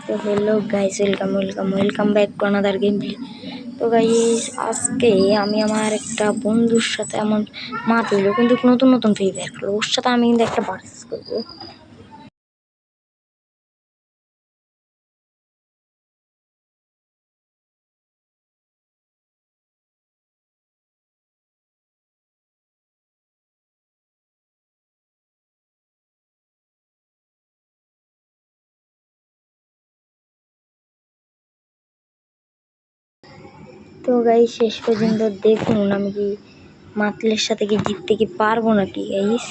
তো hello guys, welcome back to another game play. তো guys, আজকে আমি আমার একটা বন্ধুর সাথে আমার মা পেল কিন্তু নতুন ফ্রি ফায়ার খেলো, ওর সাথে আমি কিন্তু একটা ভার্সেস করবো। তো গাইস, শেষ পর্যন্ত দেখুন আমি কি মাতলের সাথে কি জিততে কি পারবো নাকি গাইস।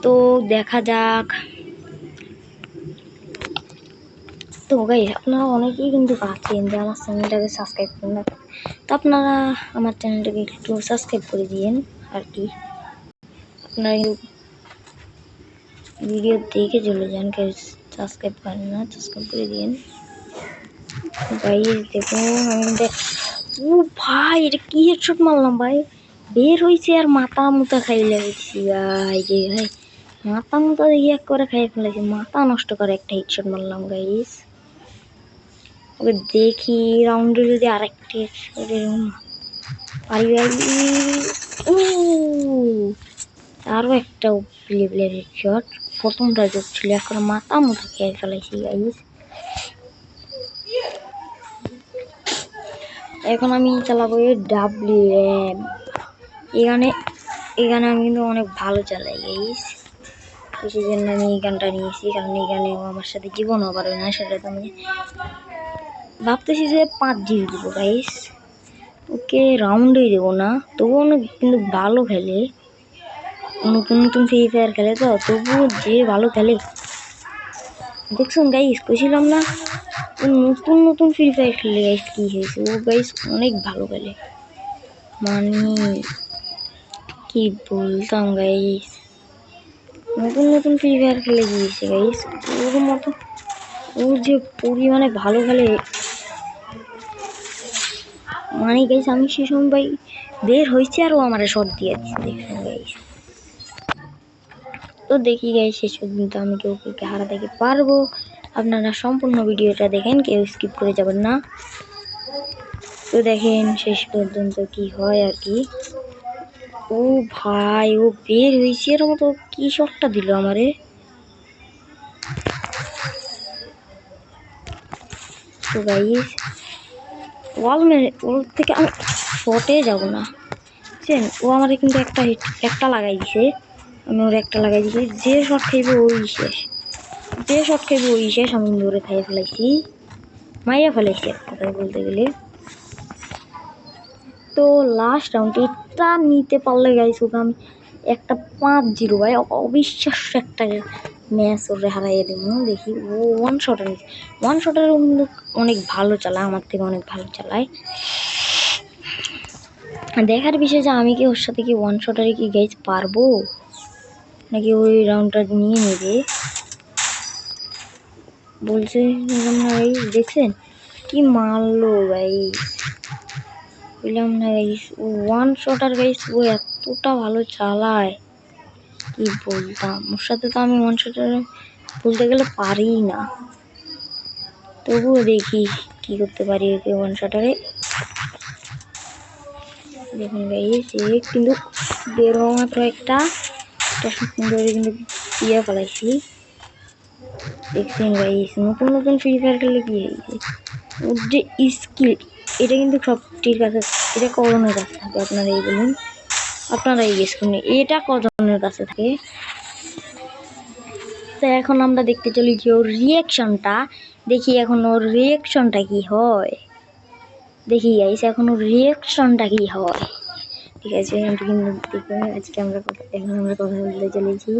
তো দেখা যাক। তো গাইস, আপনারা অনেকেই কিন্তু আছেন যে আমার চ্যানেলটাকে সাবস্ক্রাইব করেন না, তো আপনারা আমার চ্যানেলটাকে একটু সাবস্ক্রাইব করে দিয়েন আর কি। আপনারা কিন্তু ভিডিও দেখে চলে যান, কেউ সাবস্ক্রাইব করেন না, সাবস্ক্রাইব করে দিয়েন গাইস। দেখুন আমি ও ভাই, এটা কি হেডশট মারলাম ভাই, বের হয়েছে আর মাথা মুতা খাই লাগছি ভাই রে ভাই, মাথা মুতা দেখি এক করে খাই ফেলেছি, মাথা নষ্ট করে একটা হেডশট মারলাম গাইস। ওকে দেখি রাউন্ডে যদি আরেকটা হেডশট পারি ভাই। আরো একটা প্লেয়ার হেডশট, প্রথমটা যোগ ছিল, এখন মাথা মুতা খেয়ে ফেলেছি গাইস। এখন আমি চালাবো WM। এখানে আমি কিন্তু অনেক ভালো চালাই গাইস, সেই জন্য আমি এই গানটা নিয়েছি, কারণ এই গানে আমার সাথে জীবনও পারবে না, সেটা তো আমি ভাবতেছি যে 5 জিবি দেবো গাইস, ওকে রাউন্ডেই দেবো না, তবুও কিন্তু ভালো খেলে, নতুন ফ্রি ফায়ার খেলে, তো তবুও যে ভালো খেলে দেখছেন গাইস, কইছিলাম না নতুন ফ্রি ফায়ার খেলে গাইস কি হয়েছে, ও গাইস অনেক ভালো খেলে, মানে কি বলতাম গাইস, নতুন ফ্রি ফায়ার খেলে গিয়েছে গাইস, ওর মতো ও যে পরিমাণে ভালো খেলে, মানে গাইস আমি সে সময় ভাই বের হয়েছে আর ও আমার শট দিয়ে দিচ্ছে, দেখছেন গাইস। তো দেখি গাইস শেষ পর্যন্ত আমি ওকে হারাতে পারবো। আপনারা সম্পূর্ণ ভিডিওটা দেখেন, কেউ স্কিপ করে যাবেন না। তো দেখেন শেষ পর্যন্ত কি হয় আর কি। ও ভাই, ও বের হয়েছে এর মতো কি শটটা দিল আমারে। তো গাইস, ওয়াল মেরে ওর থেকে আমি শটে যাব না, বুঝছেন, ও আমার কিন্তু একটা লাগাই দিছে, আমি ওর একটা লাগাই দিছি, যে শট খাইবে ওই শেষ, আমি ধরে খাইয়ে ফেলাইছি, মাইরা ফেলাইছি এক কথায় বলতে গেলে। তো লাস্ট রাউন্ড এটা নিতে পারলে গাইস ওকে আমি একটা 5-0 ভাই, অবিশ্বাস্য একটা ম্যাচ ওরে হারাইয়ে দেবো। দেখি ও ওয়ান শটের কিন্তু অনেক ভালো চালায়, আমার থেকে অনেক ভালো চালায়। দেখার বিষয় যে আমি কি ওর সাথে কি ওয়ান শটারে কি গাইস পারবো, নাকি ওই রাউন্ডটা নিয়ে নেবে বলছে না গাইস। দেখছেন কি মারলো গাইস, বললাম না গাইস, ও ওয়ান শটার গাইস, ও এতটা ভালো চালায় কি বলতাম, ওর সাথে তো আমি ওয়ান শটার বলতে গেলে পারি না, তবুও দেখি কি করতে পারি ওকে ওয়ান শটারে। দেখুন গাইস, কিন্তু বের হওয়া মাত্র একটা সুন্দর কিন্তু দিয়ে ফেলাইছি। দেখছেন গাইস, নতুন ফ্রি ফায়ার খেলে কি হয়েছে, ওর যে স্কিল, এটা কিন্তু সবটির কাছে, এটা কজনের কাছে থাকে আপনারাই বলুন, আপনারাই গেস করুন এটা কজনের কাছে থাকে। তো এখন আমরা দেখতে চলেছি ওর রিয়াকশনটা, দেখি এখন ওর রিয়াকশনটা কি হয়, দেখি গাইস এখন ওর রিয়াকশনটা কি হয়। ঠিক আছে, কিন্তু দেখুন আজকে এখন আমরা কথা বলতে চলেছি